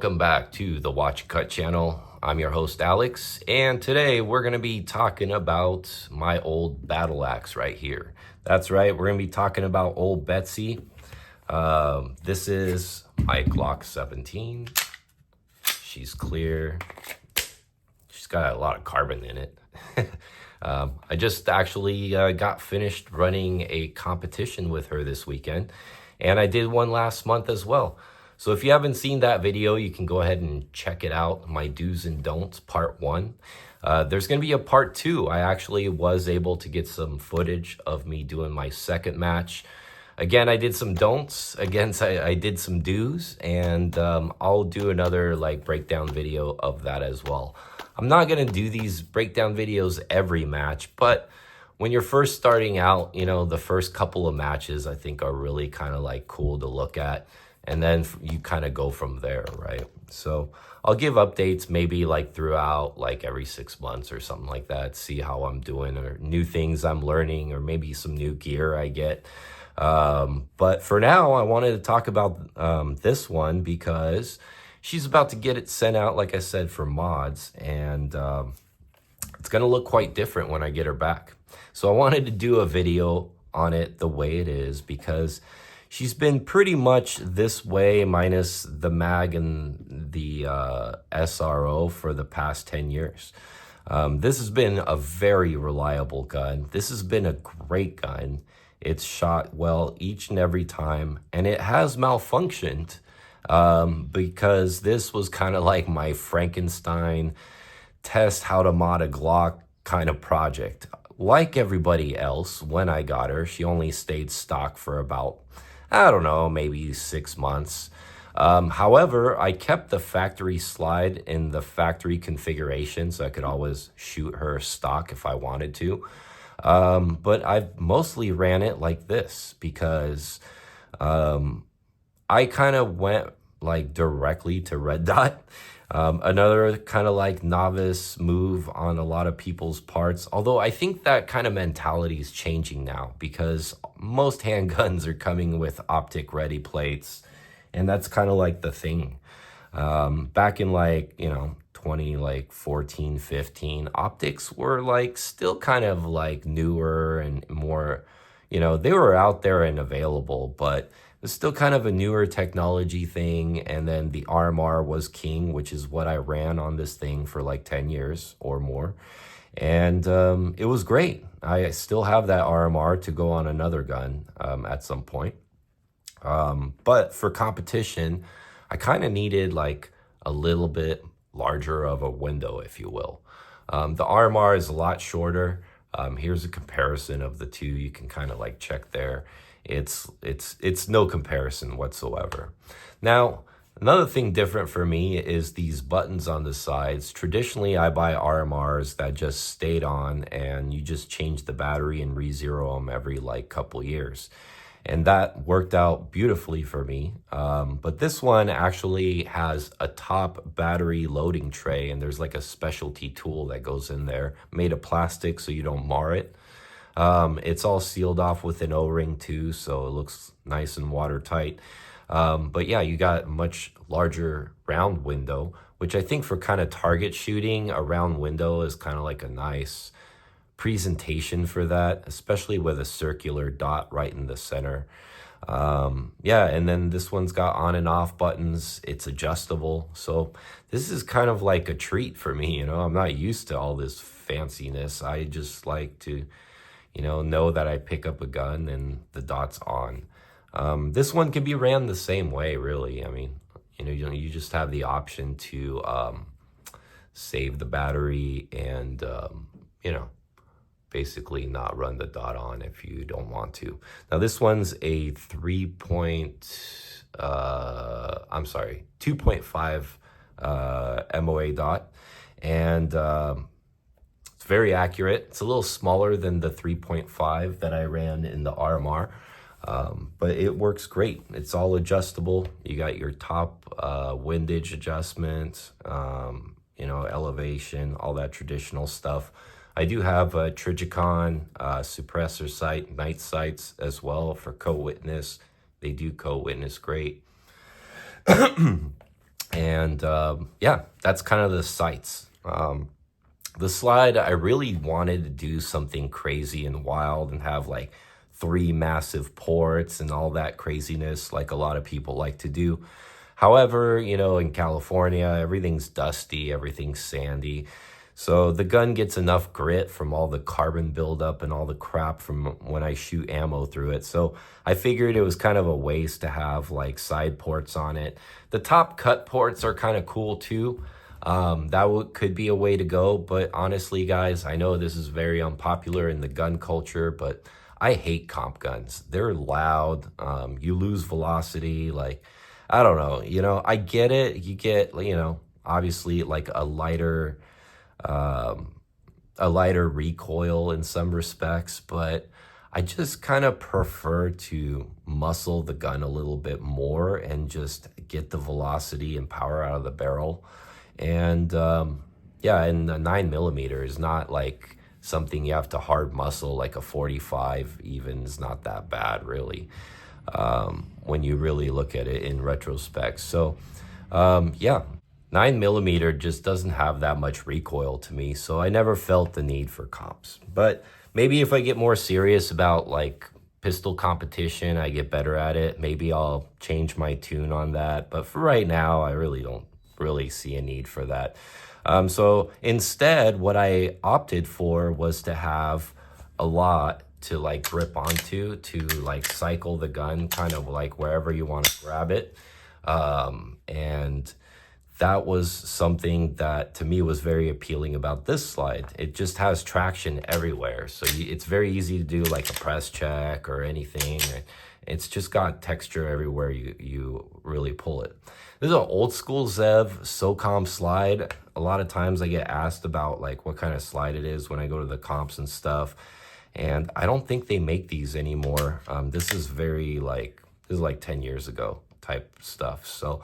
welcome back to the Watch&Cut channel. I'm your host Alex, and today we're going to be talking about my old battle axe right here. That's right, we're going to be talking about old Betsy. This is my Glock 17. She's clear. She's got a lot of carbon in it. I just actually got finished running a competition with her this weekend, and I did one last month as well. So if you haven't seen that video, you can go ahead and check it out, my do's and don'ts, part 1. There's going to be a part 2. I actually was able to get some footage of me doing my second match. Again, I did some don'ts. Again, I did some do's, and I'll do another breakdown video of that as well. I'm not going to do these breakdown videos every match, but when you're first starting out, you know, the first couple of matches I think are really kind of cool to look at. And then you kind of go from there, right? So I'll give updates maybe throughout every 6 months or something like that, see how I'm doing or new things I'm learning or maybe some new gear I get. But for now, I wanted to talk about this one because she's about to get it sent out, like I said, for mods. And it's going to look quite different when I get her back. So I wanted to do a video on it the way it is because she's been pretty much this way minus the mag and the SRO for the past 10 years. This has been a very reliable gun. This has been a great gun. It's shot well each and every time, and it has malfunctioned because this was kind of like my Frankenstein test how to mod a Glock kind of project. Like everybody else, when I got her, she only stayed stock for about, I don't know, maybe 6 months. However, I kept the factory slide in the factory configuration, so I could always shoot her stock if I wanted to. But I've mostly ran it like this because I kind of went directly to red dot. Another kind of novice move on a lot of people's parts. Although I think that kind of mentality is changing now because most handguns are coming with optic ready plates. And that's kind of the thing. Back in 2014, 15, optics were still kind of newer and more, they were out there and available, but it's still kind of a newer technology thing. And then the RMR was king, which is what I ran on this thing for 10 years or more. And it was great. I still have that RMR to go on another gun at some point. But for competition, I kind of needed a little bit larger of a window, if you will. The RMR is a lot shorter. Here's a comparison of the two. You can kind of check there. It's no comparison whatsoever. Now, another thing different for me is these buttons on the sides. Traditionally, I buy RMRs that just stayed on and you just change the battery and re-zero them every couple years. And that worked out beautifully for me. But this one actually has a top battery loading tray, and there's a specialty tool that goes in there made of plastic so you don't mar it. It's all sealed off with an O-ring too, so it looks nice and watertight. But yeah, you got a much larger round window, which I think for kind of target shooting, a round window is kind of a nice presentation for that, especially with a circular dot right in the center. Yeah, and then this one's got on and off buttons. It's adjustable. So this is kind of a treat for me, I'm not used to all this fanciness. I just like to know that I pick up a gun and the dot's on. This one can be ran the same way, really. I mean, you just have the option to save the battery and, basically not run the dot on if you don't want to. Now, this one's a 2.5 MOA dot, and it's very accurate. It's a little smaller than the 3.5 that I ran in the RMR, but it works great. It's all adjustable. You got your top windage adjustment, elevation, all that traditional stuff. I do have a Trijicon suppressor sight, night sights as well for co-witness. They do co-witness great. And yeah, that's kind of the sights. The slide, I really wanted to do something crazy and wild and have like 3 massive ports and all that craziness like a lot of people like to do. However, in California, everything's dusty, everything's sandy. So the gun gets enough grit from all the carbon buildup and all the crap from when I shoot ammo through it. So I figured it was kind of a waste to have like side ports on it. The top cut ports are kind of cool too. Could be a way to go. But honestly, guys, I know this is very unpopular in the gun culture, but I hate comp guns. They're loud. You lose velocity. Like, I don't know. I get it. You get, obviously like um, a lighter recoil in some respects, but I just kind of prefer to muscle the gun a little bit more and just get the velocity and power out of the barrel. And yeah, and the 9mm is not like something you have to hard muscle like a 45 even is not that bad really, when you really look at it in retrospect. So yeah, 9mm just doesn't have that much recoil to me, so I never felt the need for comps. But maybe if I get more serious about like pistol competition, I get better at it, maybe I'll change my tune on that. But for right now, I really don't really see a need for that. So instead, what I opted for was to have a lot to like grip onto, to like cycle the gun kind of like wherever you want to grab it. And that was something that to me was very appealing about this slide. It just has traction everywhere. So it's very easy to do like a press check or anything. It's just got texture everywhere you really pull it. This is an old school Zev SOCOM slide. A lot of times I get asked about like what kind of slide it is when I go to the comps and stuff. And I don't think they make these anymore. This is like 10 years ago type stuff. So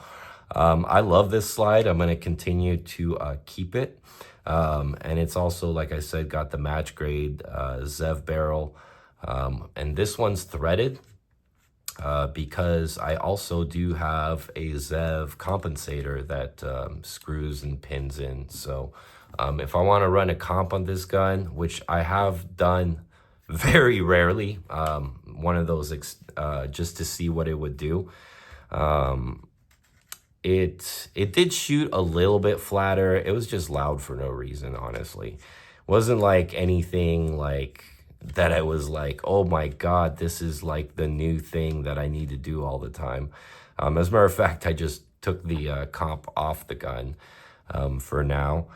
I love this slide. I'm going to continue to keep it. And it's also, like I said, got the match grade Zev barrel. And this one's threaded because I also do have a Zev compensator that screws and pins in. So if I want to run a comp on this gun, which I have done very rarely, one of those just to see what it would do. It did shoot a little bit flatter. It was just loud for no reason, honestly. Wasn't like anything like that I was like, oh my God, this is like the new thing that I need to do all the time. As a matter of fact, I just took the comp off the gun for now,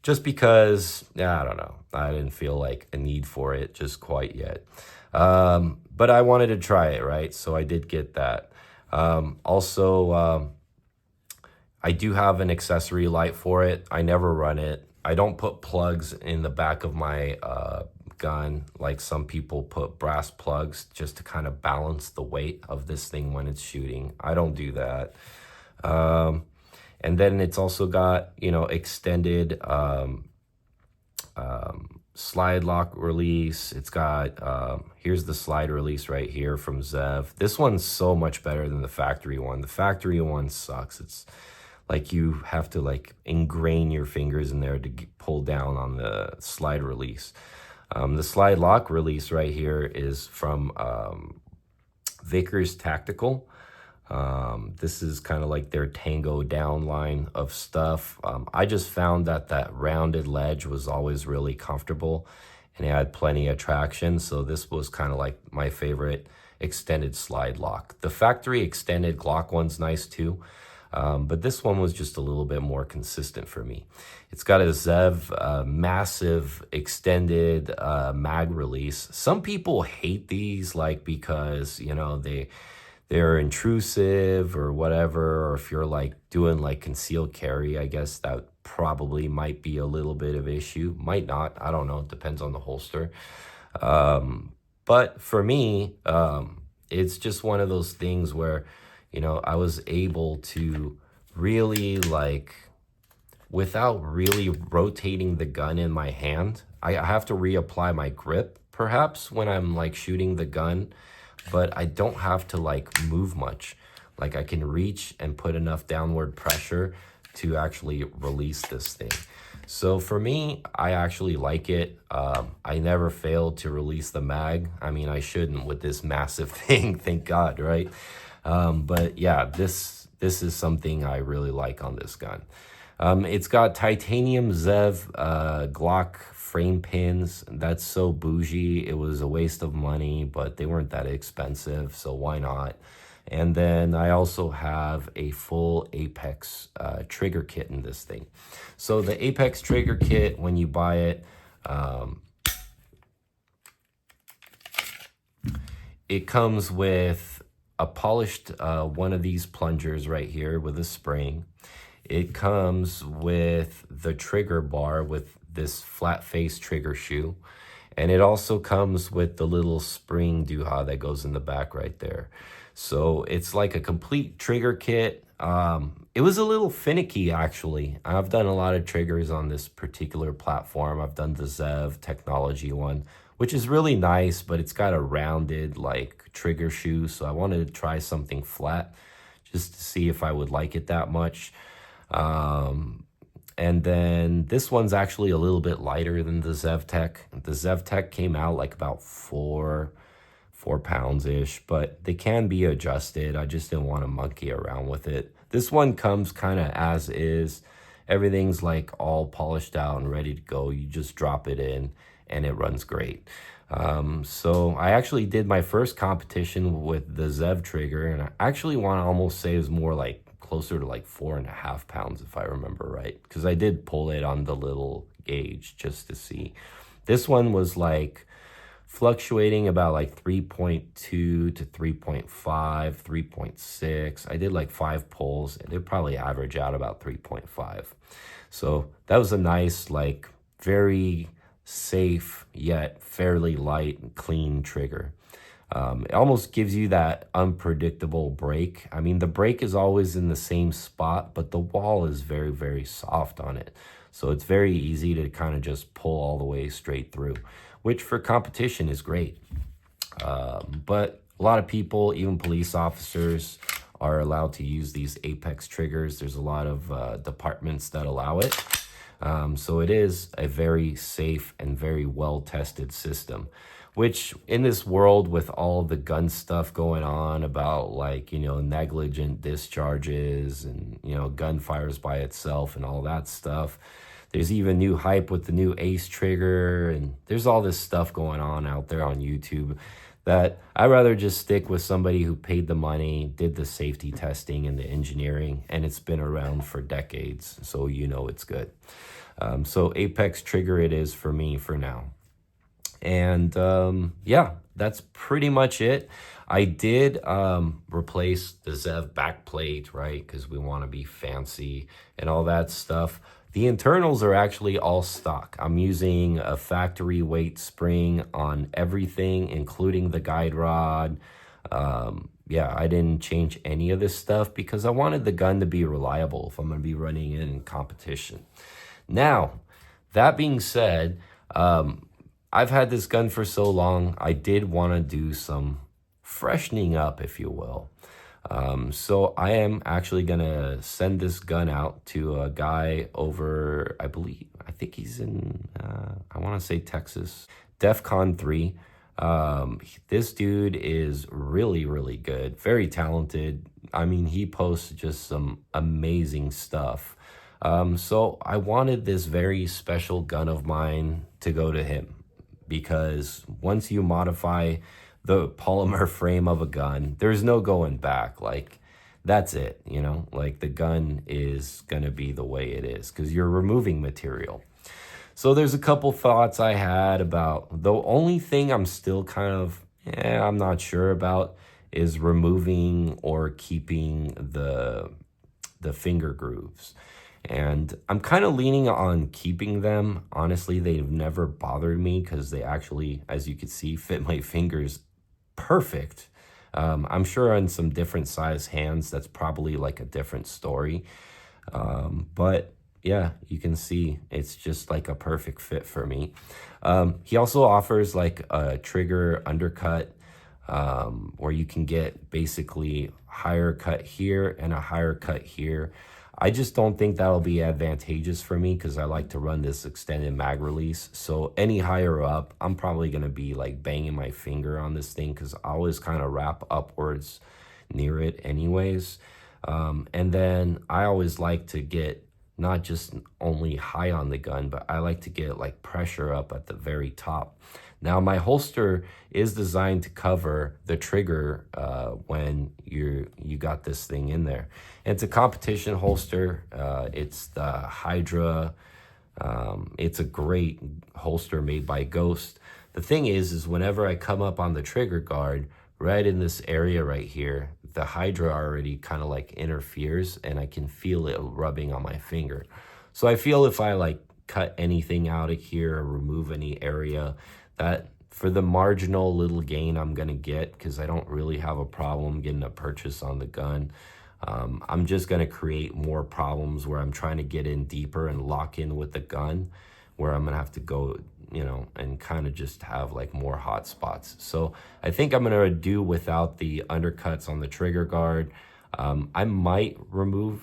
just because, I don't know, I didn't feel like a need for it just quite yet. But I wanted to try it, right? So I did get that. Also, I do have an accessory light for it. I never run it. I don't put plugs in the back of my gun like some people put brass plugs just to kind of balance the weight of this thing when it's shooting. I don't do that. And then it's also got, extended slide lock release. It's got, here's the slide release right here from Zev. This one's so much better than the factory one. The factory one sucks. It's like you have to like ingrain your fingers in there to pull down on the slide release. The slide lock release right here is from Vickers Tactical. This is kind of like their Tango down line of stuff. I just found that rounded ledge was always really comfortable and it had plenty of traction. So this was kind of like my favorite extended slide lock. The factory extended Glock one's nice too. But this one was just a little bit more consistent for me. It's got a Zev massive extended mag release. Some people hate these like because, they're intrusive or whatever, or if you're like doing like concealed carry, I guess that probably might be a little bit of issue. Might not, I don't know, it depends on the holster. But for me, it's just one of those things where, I was able to really like, without really rotating the gun in my hand, I have to reapply my grip perhaps when I'm like shooting the gun, but I don't have to like move much. Like I can reach and put enough downward pressure to actually release this thing. So for me, I actually like it. I never fail to release the mag. I mean, I shouldn't with this massive thing, thank God, right? But yeah, this is something I really like on this gun. It's got titanium Zev Glock frame pins. That's so bougie. It was a waste of money, but they weren't that expensive, so why not? And then I also have a full Apex trigger kit in this thing. So the Apex trigger kit, when you buy it, it comes with a polished one of these plungers right here with a spring. It comes with the trigger bar with this flat face trigger shoe. And it also comes with the little spring doohah that goes in the back right there. So it's like a complete trigger kit. It was a little finicky, actually. I've done a lot of triggers on this particular platform. I've done the Zev technology one, which is really nice, but it's got a rounded like trigger shoe. So I wanted to try something flat just to see if I would like it that much. And then this one's actually a little bit lighter than the Zev Tech. The Zev Tech came out like about 4 pounds-ish, but they can be adjusted. I just didn't want to monkey around with it. This one comes kind of as is. Everything's like all polished out and ready to go. You just drop it in and it runs great. So I actually did my first competition with the Zev trigger, and I actually want to almost say it was more like closer to like 4.5 pounds if I remember right, because I did pull it on the little gauge just to see. This one was like fluctuating about like 3.2 to 3.5, 3.6. I did like 5 pulls and it probably average out about 3.5. So that was a nice, like very safe yet fairly light and clean trigger. It almost gives you that unpredictable break. I mean, the break is always in the same spot, but the wall is very, very soft on it. So it's very easy to kind of just pull all the way straight through, which for competition is great. But a lot of people, even police officers, are allowed to use these Apex triggers. There's a lot of departments that allow it. So it is a very safe and very well-tested system, which in this world with all the gun stuff going on about like, you know, negligent discharges and, you know, gunfires by itself and all that stuff. There's even new hype with the new Ace trigger, and there's all this stuff going on out there on YouTube that I'd rather just stick with somebody who paid the money, did the safety testing and the engineering, and it's been around for decades, so you know it's good. So Apex trigger it is for me for now. And yeah, that's pretty much it. I did replace the Zev backplate, right? Because we want to be fancy and all that stuff. The internals are actually all stock. I'm using a factory weight spring on everything, including the guide rod. Yeah, I didn't change any of this stuff because I wanted the gun to be reliable if I'm going to be running it in competition. Now, that being said, I've had this gun for so long, I did want to do some freshening up, if you will. So I am actually going to send this gun out to a guy over, I think he's in, I want to say Texas, DEFCON 3. This dude is really, really good, very talented. I mean, he posts just some amazing stuff. So I wanted this very special gun of mine to go to him, because once you modify the polymer frame of a gun, there's no going back. Like, that's it, you know? Like, the gun is gonna be the way it is because you're removing material. So there's a couple thoughts I had about, the only thing I'm still kind of, I'm not sure about is removing or keeping the finger grooves. And I'm kind of leaning on keeping them. Honestly, they've never bothered me because they actually, as you can see, fit my fingers perfect. I'm sure on some different size hands, that's probably like a different story. But yeah, you can see it's just like a perfect fit for me. He also offers like a trigger undercut, where you can get basically higher cut here and a higher cut here. I just don't think that'll be advantageous for me because I like to run this extended mag release. So any higher up, I'm probably going to be like banging my finger on this thing because I always kind of wrap upwards near it anyways. And then I always like to get not just only high on the gun, but I like to get like pressure up at the very top. Now my holster is designed to cover the trigger when you got this thing in there. And it's a competition holster. It's the Hydra. It's a great holster made by Ghost. The thing is whenever I come up on the trigger guard, right in this area right here, the Hydra already kind of like interferes and I can feel it rubbing on my finger. So I feel if I like cut anything out of here or remove any area, that for the marginal little gain I'm gonna get, because I don't really have a problem getting a purchase on the gun, I'm just gonna create more problems where I'm trying to get in deeper and lock in with the gun, where I'm gonna have to go, you know, and kind of just have like more hot spots. So I think I'm gonna do without the undercuts on the trigger guard. I might remove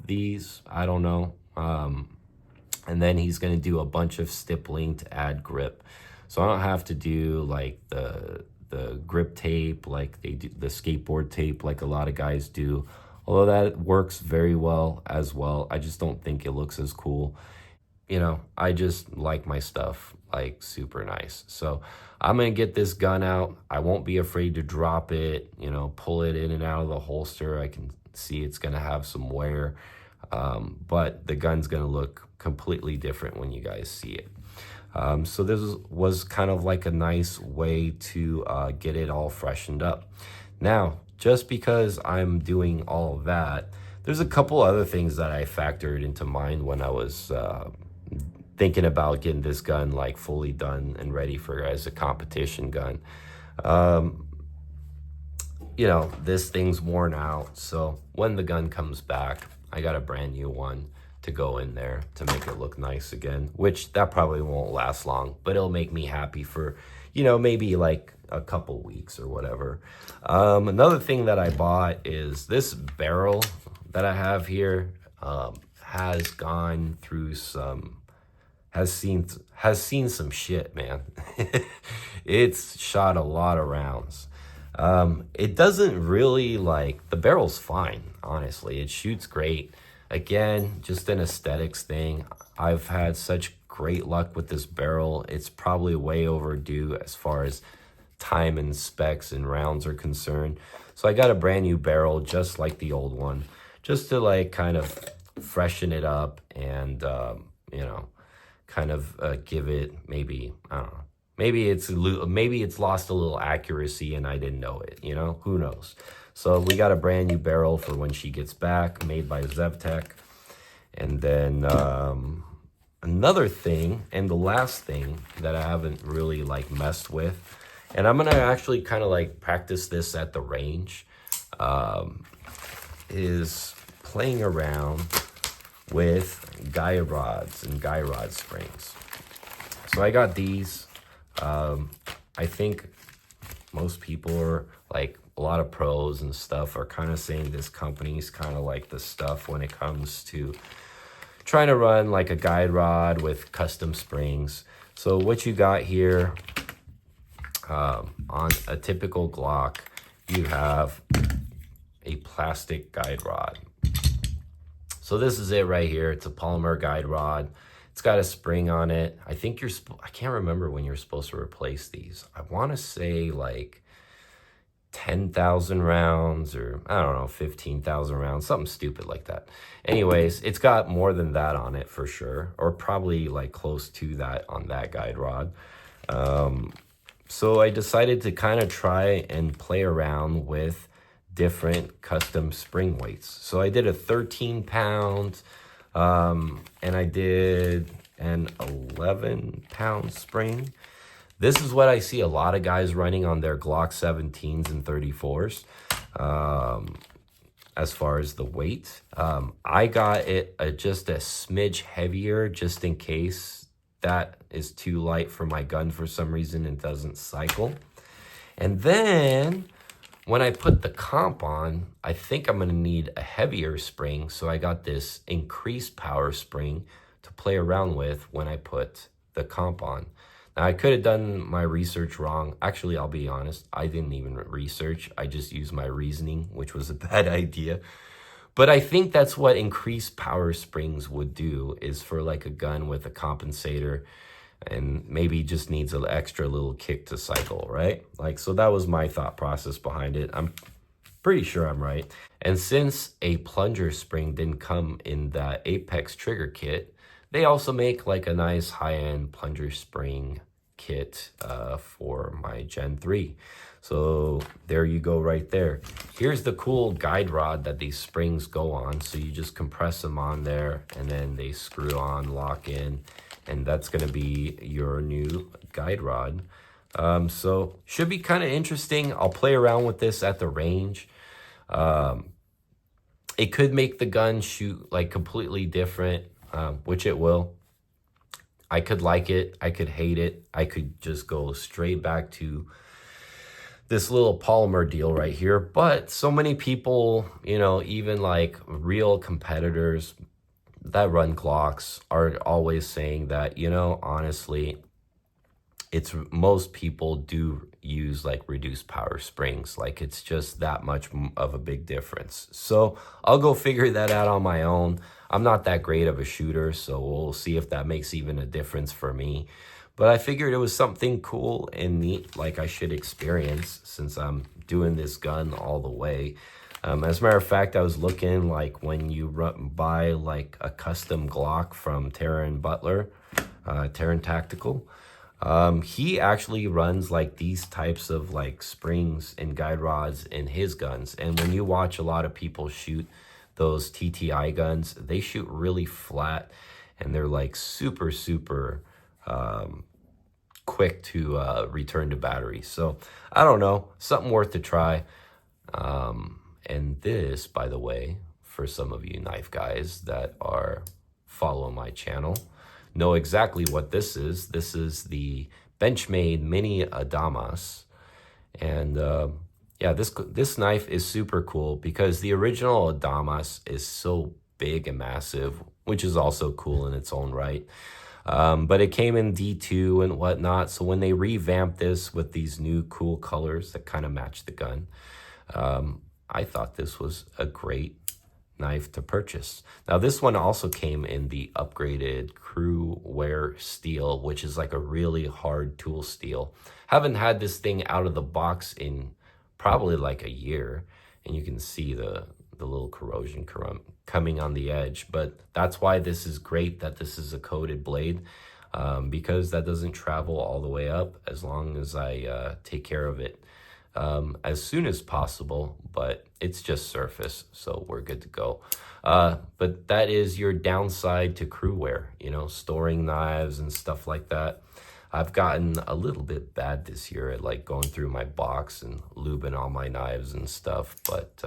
these, I don't know. And then he's gonna do a bunch of stippling to add grip. So I don't have to do like the grip tape like they do, the skateboard tape like a lot of guys do. Although that works very well as well. I just don't think it looks as cool. You know, I just like my stuff like super nice. So I'm gonna get this gun out. I won't be afraid to drop it, you know, pull it in and out of the holster. I can see it's gonna have some wear, but the gun's gonna look completely different when you guys see it. So this was kind of like a nice way to get it all freshened up. Now, just because I'm doing all of that, there's a couple other things that I factored into mind when I was thinking about getting this gun like fully done and ready for as a competition gun. You know, this thing's worn out, so when the gun comes back, I got a brand new one to go in there to make it look nice again, which that probably won't last long, but it'll make me happy for, you know, maybe like a couple weeks or whatever. Another thing that I bought is this barrel that I have here. Has gone through some, has seen some shit, man. It's shot a lot of rounds. It doesn't really like, the barrel's fine, honestly. It shoots great. Again, just an aesthetics thing. I've had such great luck with this barrel. It's probably way overdue as far as time and specs and rounds are concerned. So I got a brand new barrel just like the old one, just to like kind of freshen it up and, you know, kind of give it maybe, I don't know, maybe it's lost a little accuracy and I didn't know it, you know, who knows. So we got a brand new barrel for when she gets back, made by Zevtech. And then another thing, and the last thing that I haven't really like messed with, and I'm gonna actually kind of like practice this at the range, is playing around with guy rods and guy rod springs. So I got these. I think most people are like, a lot of pros and stuff are kind of saying this company's kind of like the stuff when it comes to trying to run like a guide rod with custom springs. So what you got here, on a typical Glock, you have a plastic guide rod. So this is it right here. It's a polymer guide rod. It's got a spring on it. I think I can't remember when you're supposed to replace these. I want to say like 10,000 rounds or I don't know, 15,000 rounds, something stupid like that. Anyways, it's got more than that on it for sure, or probably like close to that on that guide rod. So I decided to kind of try and play around with different custom spring weights. So I did a 13 pound, and I did an 11 pound spring. This is what I see a lot of guys running on their Glock 17s and 34s, as far as the weight. I got it just a smidge heavier just in case that is too light for my gun for some reason and doesn't cycle. And then when I put the comp on, I think I'm gonna need a heavier spring. So I got this increased power spring to play around with when I put the comp on. Now I could have done my research wrong. Actually, I'll be honest, I didn't even research. I just used my reasoning, which was a bad idea. But I think that's what increased power springs would do, is for like a gun with a compensator and maybe just needs an extra little kick to cycle, right? Like, so that was my thought process behind it. I'm pretty sure I'm right. And since a plunger spring didn't come in that Apex trigger kit, they also make like a nice high-end plunger spring kit for my Gen 3. So there you go right there. Here's the cool guide rod that these springs go on. So you just compress them on there and then they screw on, lock in, and that's gonna be your new guide rod. So should be kind of interesting. I'll play around with this at the range. It could make the gun shoot like completely different, which it will. I could like it, I could hate it. I could just go straight back to this little polymer deal right here. But so many people, you know, even like real competitors that run Glocks are always saying that, you know, honestly, it's most people do use like reduced power springs. Like, it's just that much of a big difference. So I'll go figure that out on my own. I'm not that great of a shooter, so we'll see if that makes even a difference for me. But I figured it was something cool and neat, like I should experience, since I'm doing this gun all the way. As a matter of fact, I was looking, like, when you buy like a custom Glock from Terran Butler, Terran Tactical, he actually runs like these types of like springs and guide rods in his guns. And when you watch a lot of people shoot those TTI guns, they shoot really flat and they're like super quick to return to battery. So I don't know, something worth to try. And this, by the way, for some of you knife guys that are following my channel, know exactly what this is. This is the Benchmade Mini Adamas. And yeah, this knife is super cool because the original Adamas is so big and massive, which is also cool in its own right. But it came in D2 and whatnot. So when they revamped this with these new cool colors that kind of match the gun, I thought this was a great knife to purchase. Now, this one also came in the upgraded crew wear steel, which is like a really hard tool steel. Haven't had this thing out of the box in probably like a year, and you can see the little corrosion coming on the edge. But that's why this is great that this is a coated blade, because that doesn't travel all the way up as long as I take care of it as soon as possible. But it's just surface, so we're good to go. But that is your downside to crew wear, you know, storing knives and stuff like that. I've gotten a little bit bad this year at like going through my box and lubing all my knives and stuff, but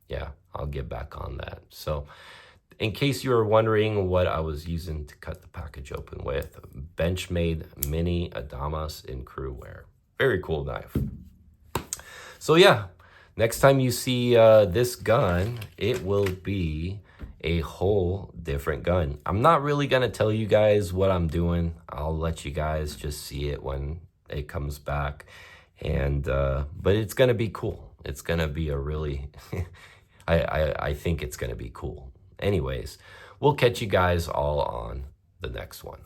yeah, I'll get back on that. So in case you were wondering what I was using to cut the package open with, Benchmade Mini Adamas in crew wear. Very cool knife. So yeah, next time you see this gun, it will be a whole different gun. I'm not really gonna tell you guys what I'm doing. I'll let you guys just see it when it comes back. And but it's gonna be cool. It's gonna be a really I think it's gonna be cool. Anyways, we'll catch you guys all on the next one.